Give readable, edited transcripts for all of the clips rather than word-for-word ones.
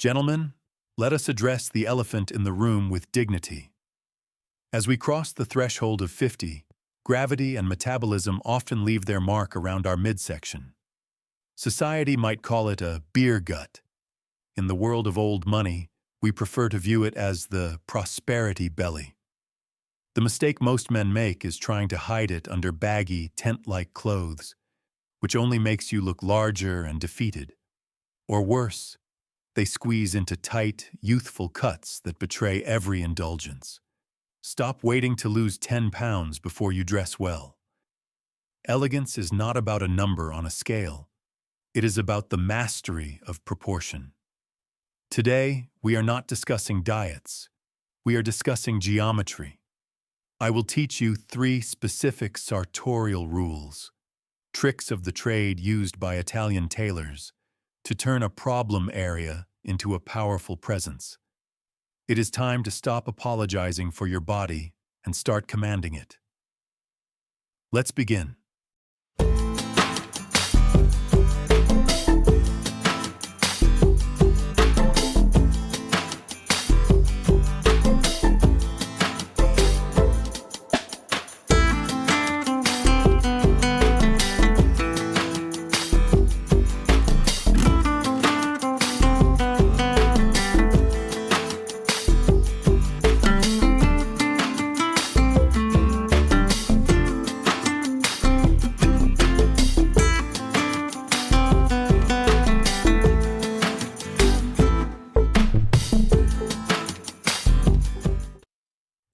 Gentlemen, let us address the elephant in the room with dignity. As we cross the threshold of 50, gravity and metabolism often leave their mark around our midsection. Society might call it a beer gut. In the world of old money, we prefer to view it as the prosperity belly. The mistake most men make is trying to hide it under baggy, tent-like clothes, which only makes you look larger and defeated. Or worse, they squeeze into tight, youthful cuts that betray every indulgence. Stop waiting to lose 10 pounds before you dress well. Elegance is not about a number on a scale. It is about the mastery of proportion. Today, we are not discussing diets. We are discussing geometry. I will teach you 3 specific sartorial rules, tricks of the trade used by Italian tailors, to turn a problem area into a powerful presence. It is time to stop apologizing for your body and start commanding it. Let's begin.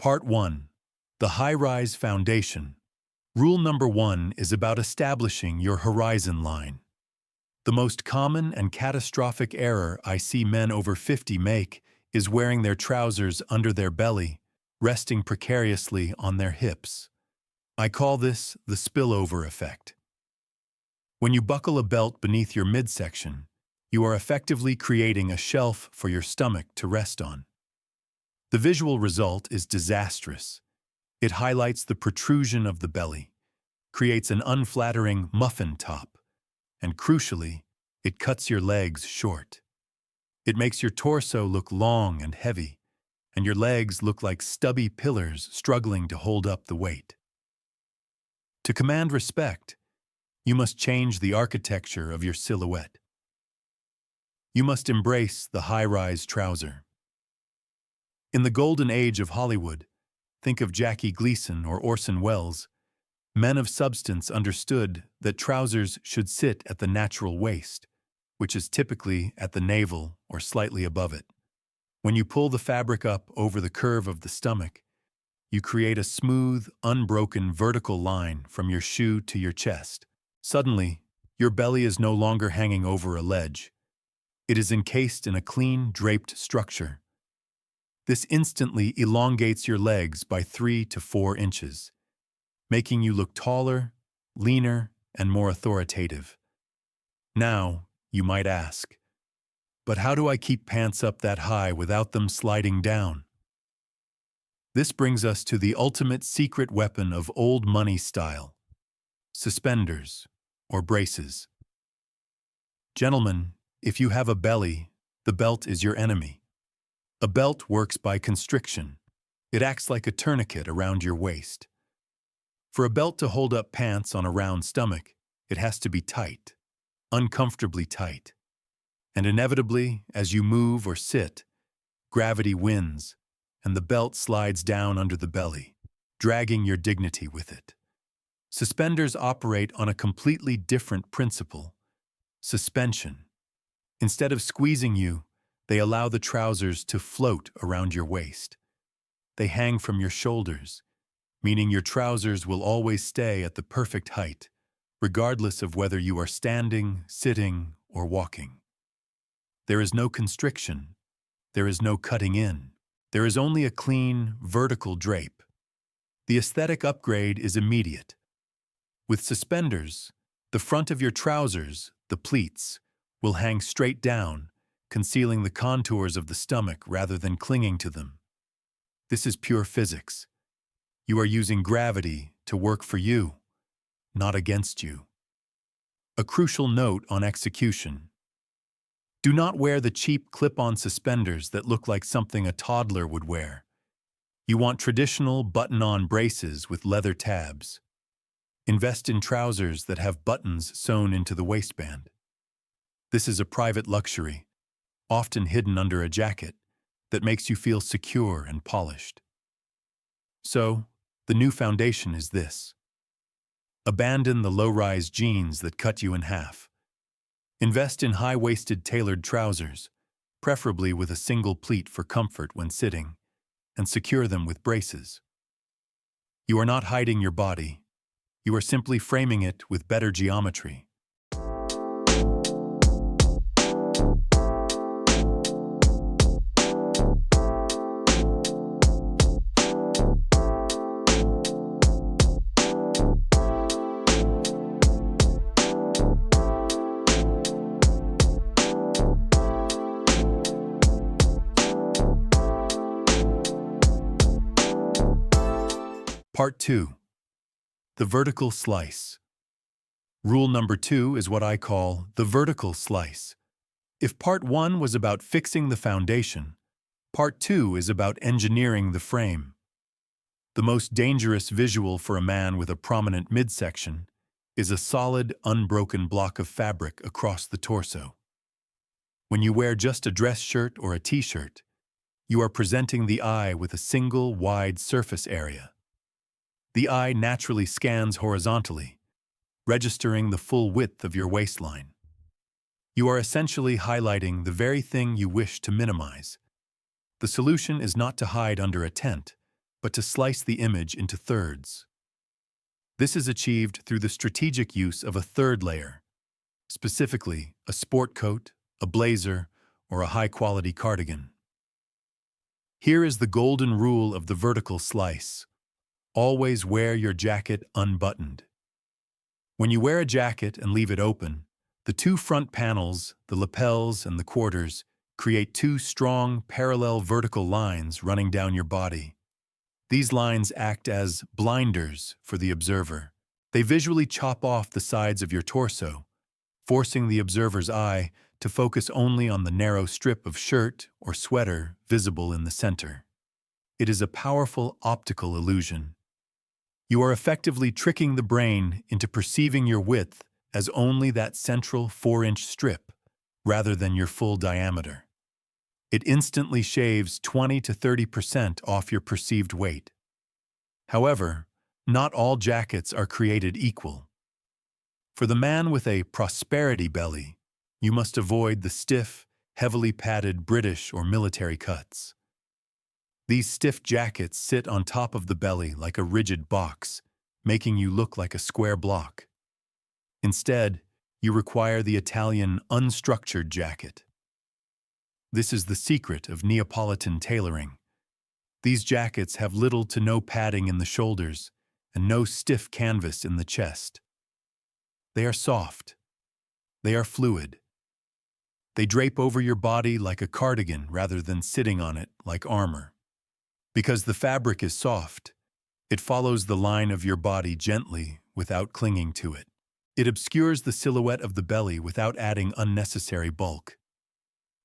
Part 1. The High-Rise Foundation. Rule number 1 is about establishing your horizon line. The most common and catastrophic error I see men over 50 make is wearing their trousers under their belly, resting precariously on their hips. I call this the spillover effect. When you buckle a belt beneath your midsection, you are effectively creating a shelf for your stomach to rest on. The visual result is disastrous. It highlights the protrusion of the belly, creates an unflattering muffin top, and crucially, it cuts your legs short. It makes your torso look long and heavy, and your legs look like stubby pillars struggling to hold up the weight. To command respect, you must change the architecture of your silhouette. You must embrace the high-rise trouser. In the golden age of Hollywood, think of Jackie Gleason or Orson Welles, men of substance understood that trousers should sit at the natural waist, which is typically at the navel or slightly above it. When you pull the fabric up over the curve of the stomach, you create a smooth, unbroken vertical line from your shoe to your chest. Suddenly, your belly is no longer hanging over a ledge. It is encased in a clean, draped structure. This instantly elongates your legs by 3 to 4 inches, making you look taller, leaner, and more authoritative. Now, you might ask, but how do I keep pants up that high without them sliding down? This brings us to the ultimate secret weapon of old money style: suspenders, or braces. Gentlemen, if you have a belly, the belt is your enemy. A belt works by constriction. It acts like a tourniquet around your waist. For a belt to hold up pants on a round stomach, it has to be tight, uncomfortably tight. And inevitably, as you move or sit, gravity wins, and the belt slides down under the belly, dragging your dignity with it. Suspenders operate on a completely different principle: suspension. Instead of squeezing you, they allow the trousers to float around your waist. They hang from your shoulders, meaning your trousers will always stay at the perfect height, regardless of whether you are standing, sitting, or walking. There is no constriction. There is no cutting in. There is only a clean, vertical drape. The aesthetic upgrade is immediate. With suspenders, the front of your trousers, the pleats, will hang straight down, concealing the contours of the stomach rather than clinging to them. This is pure physics. You are using gravity to work for you, not against you. A crucial note on execution. Do not wear the cheap clip-on suspenders that look like something a toddler would wear. You want traditional button-on braces with leather tabs. Invest in trousers that have buttons sewn into the waistband. This is a private luxury, often hidden under a jacket, that makes you feel secure and polished. So, the new foundation is this. Abandon the low-rise jeans that cut you in half. Invest in high-waisted tailored trousers, preferably with a single pleat for comfort when sitting, and secure them with braces. You are not hiding your body. You are simply framing it with better geometry. Part 2. The vertical slice. Rule number 2 is what I call the vertical slice. If Part 1 was about fixing the foundation, Part 2 is about engineering the frame. The most dangerous visual for a man with a prominent midsection is a solid, unbroken block of fabric across the torso. When you wear just a dress shirt or a t-shirt, you are presenting the eye with a single, wide surface area. The eye naturally scans horizontally, registering the full width of your waistline. You are essentially highlighting the very thing you wish to minimize. The solution is not to hide under a tent, but to slice the image into thirds. This is achieved through the strategic use of a third layer, specifically a sport coat, a blazer, or a high-quality cardigan. Here is the golden rule of the vertical slice. Always wear your jacket unbuttoned. When you wear a jacket and leave it open, the two front panels, the lapels and the quarters, create two strong, parallel vertical lines running down your body. These lines act as blinders for the observer. They visually chop off the sides of your torso, forcing the observer's eye to focus only on the narrow strip of shirt or sweater visible in the center. It is a powerful optical illusion. You are effectively tricking the brain into perceiving your width as only that central 4-inch strip, rather than your full diameter. It instantly shaves 20 to 30% off your perceived weight. However, not all jackets are created equal. For the man with a prosperity belly, you must avoid the stiff, heavily padded British or military cuts. These stiff jackets sit on top of the belly like a rigid box, making you look like a square block. Instead, you require the Italian unstructured jacket. This is the secret of Neapolitan tailoring. These jackets have little to no padding in the shoulders and no stiff canvas in the chest. They are soft. They are fluid. They drape over your body like a cardigan rather than sitting on it like armor. Because the fabric is soft, it follows the line of your body gently without clinging to it. It obscures the silhouette of the belly without adding unnecessary bulk.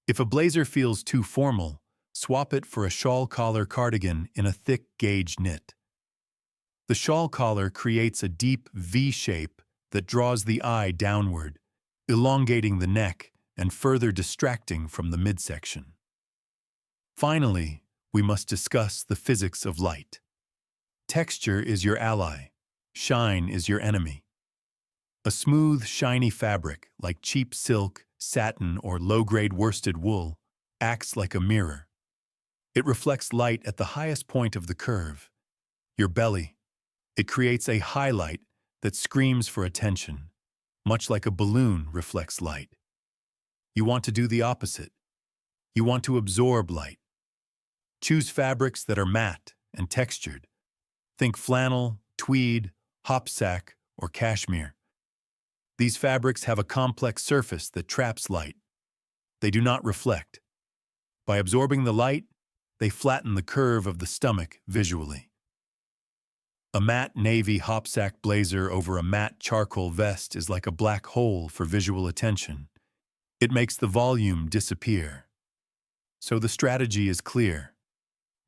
If a blazer feels too formal, swap it for a shawl collar cardigan in a thick gauge knit. The shawl collar creates a deep V shape that draws the eye downward, elongating the neck and further distracting from the midsection. Finally, we must discuss the physics of light. Texture is your ally. Shine is your enemy. A smooth, shiny fabric, like cheap silk, satin, or low-grade worsted wool, acts like a mirror. It reflects light at the highest point of the curve, your belly. It creates a highlight that screams for attention, much like a balloon reflects light. You want to do the opposite. You want to absorb light. Choose fabrics that are matte and textured. Think flannel, tweed, hopsack, or cashmere. These fabrics have a complex surface that traps light. They do not reflect. By absorbing the light, they flatten the curve of the stomach visually. A matte navy hopsack blazer over a matte charcoal vest is like a black hole for visual attention. It makes the volume disappear. So the strategy is clear.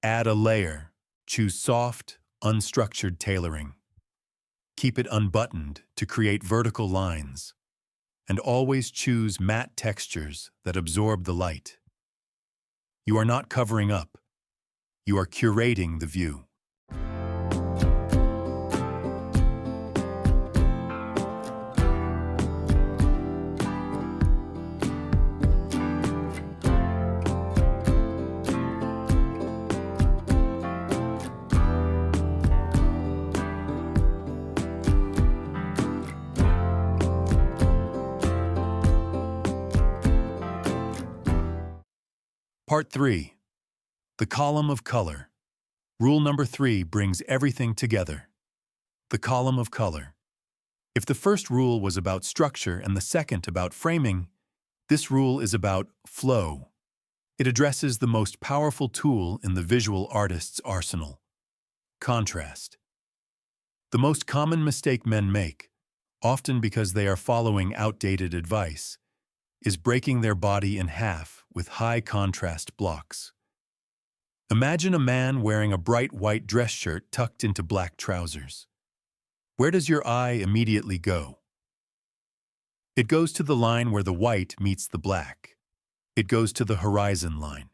Add a layer. Choose soft, unstructured tailoring. Keep it unbuttoned to create vertical lines. And always choose matte textures that absorb the light. You are not covering up. You are curating the view. Part 3. The column of color. Rule number 3 brings everything together. The column of color. If the first rule was about structure and the second about framing, this rule is about flow. It addresses the most powerful tool in the visual artist's arsenal: contrast. The most common mistake men make, often because they are following outdated advice, is breaking their body in half with high contrast blocks. Imagine a man wearing a bright white dress shirt tucked into black trousers. Where does your eye immediately go? It goes to the line where the white meets the black. It goes to the horizon line.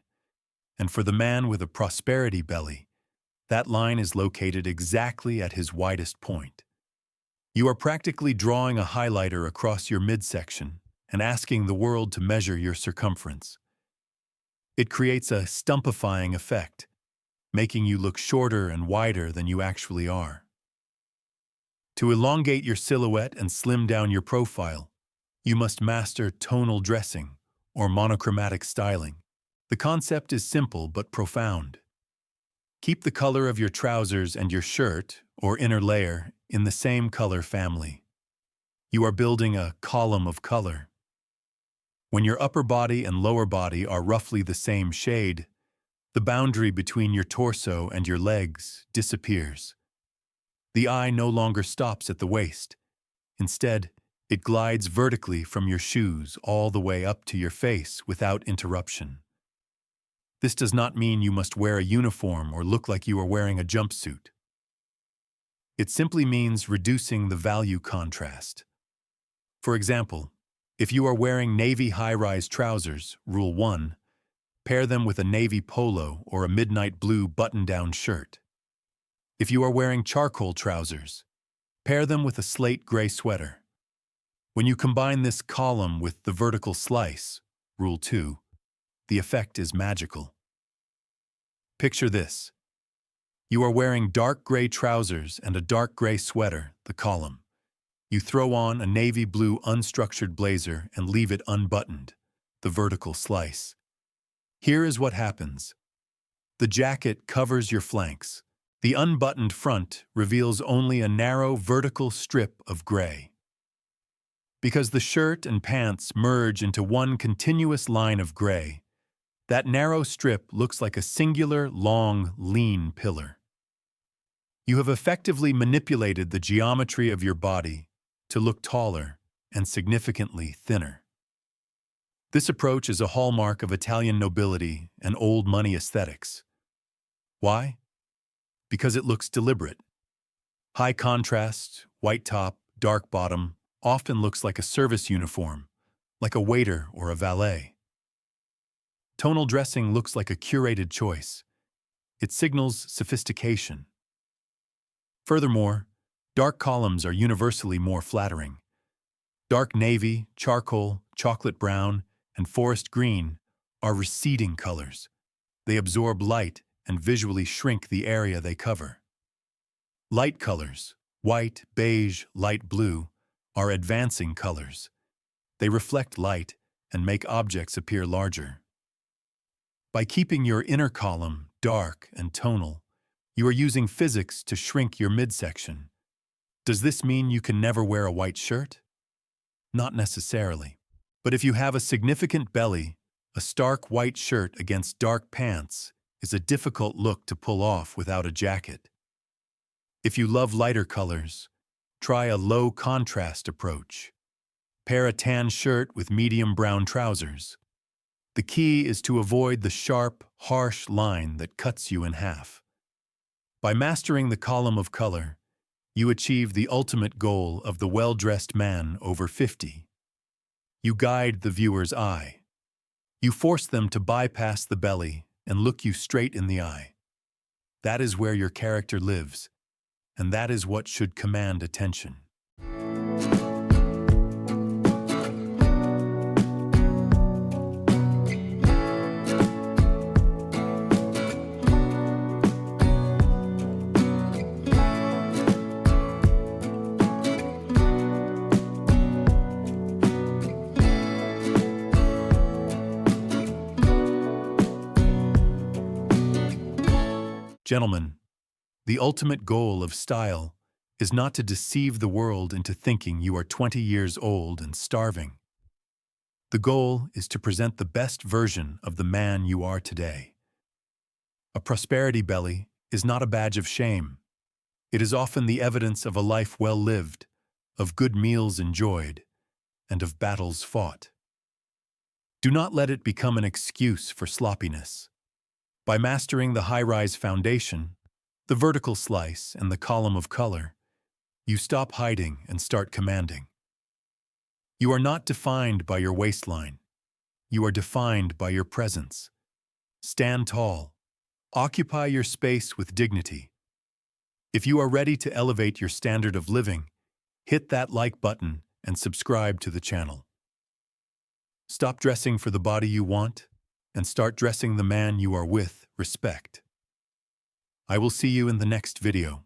And for the man with a prosperity belly, that line is located exactly at his widest point. You are practically drawing a highlighter across your midsection and asking the world to measure your circumference. It creates a stumpifying effect, making you look shorter and wider than you actually are. To elongate your silhouette and slim down your profile, you must master tonal dressing or monochromatic styling. The concept is simple but profound. Keep the color of your trousers and your shirt, or inner layer, in the same color family. You are building a column of color. When your upper body and lower body are roughly the same shade, the boundary between your torso and your legs disappears. The eye no longer stops at the waist. Instead, it glides vertically from your shoes all the way up to your face without interruption. This does not mean you must wear a uniform or look like you are wearing a jumpsuit. It simply means reducing the value contrast. For example, if you are wearing navy high-rise trousers, Rule 1, pair them with a navy polo or a midnight blue button-down shirt. If you are wearing charcoal trousers, pair them with a slate gray sweater. When you combine this column with the vertical slice, Rule 2, the effect is magical. Picture this. You are wearing dark gray trousers and a dark gray sweater, the column. You throw on a navy blue unstructured blazer and leave it unbuttoned, the vertical slice. Here is what happens. The jacket covers your flanks. The unbuttoned front reveals only a narrow vertical strip of gray. Because the shirt and pants merge into one continuous line of gray, that narrow strip looks like a singular, long, lean pillar. You have effectively manipulated the geometry of your body to look taller and significantly thinner. This approach is a hallmark of Italian nobility and old money aesthetics. Why? Because it looks deliberate. High contrast, white top, dark bottom, often looks like a service uniform, like a waiter or a valet. Tonal dressing looks like a curated choice. It signals sophistication. Furthermore, dark columns are universally more flattering. Dark navy, charcoal, chocolate brown, and forest green are receding colors. They absorb light and visually shrink the area they cover. Light colors, white, beige, light blue, are advancing colors. They reflect light and make objects appear larger. By keeping your inner column dark and tonal, you are using physics to shrink your midsection. Does this mean you can never wear a white shirt? Not necessarily. But if you have a significant belly, a stark white shirt against dark pants is a difficult look to pull off without a jacket. If you love lighter colors, try a low contrast approach. Pair a tan shirt with medium brown trousers. The key is to avoid the sharp, harsh line that cuts you in half. By mastering the column of color, you achieve the ultimate goal of the well-dressed man over 50. You guide the viewer's eye. You force them to bypass the belly and look you straight in the eye. That is where your character lives, and that is what should command attention. Gentlemen, the ultimate goal of style is not to deceive the world into thinking you are 20 years old and starving. The goal is to present the best version of the man you are today. A prosperity belly is not a badge of shame. It is often the evidence of a life well lived, of good meals enjoyed, and of battles fought. Do not let it become an excuse for sloppiness. By mastering the high-rise foundation, the vertical slice, and the column of color, you stop hiding and start commanding. You are not defined by your waistline. You are defined by your presence. Stand tall. Occupy your space with dignity. If you are ready to elevate your standard of living, hit that like button and subscribe to the channel. Stop dressing for the body you want and start dressing the man you are with respect. I will see you in the next video.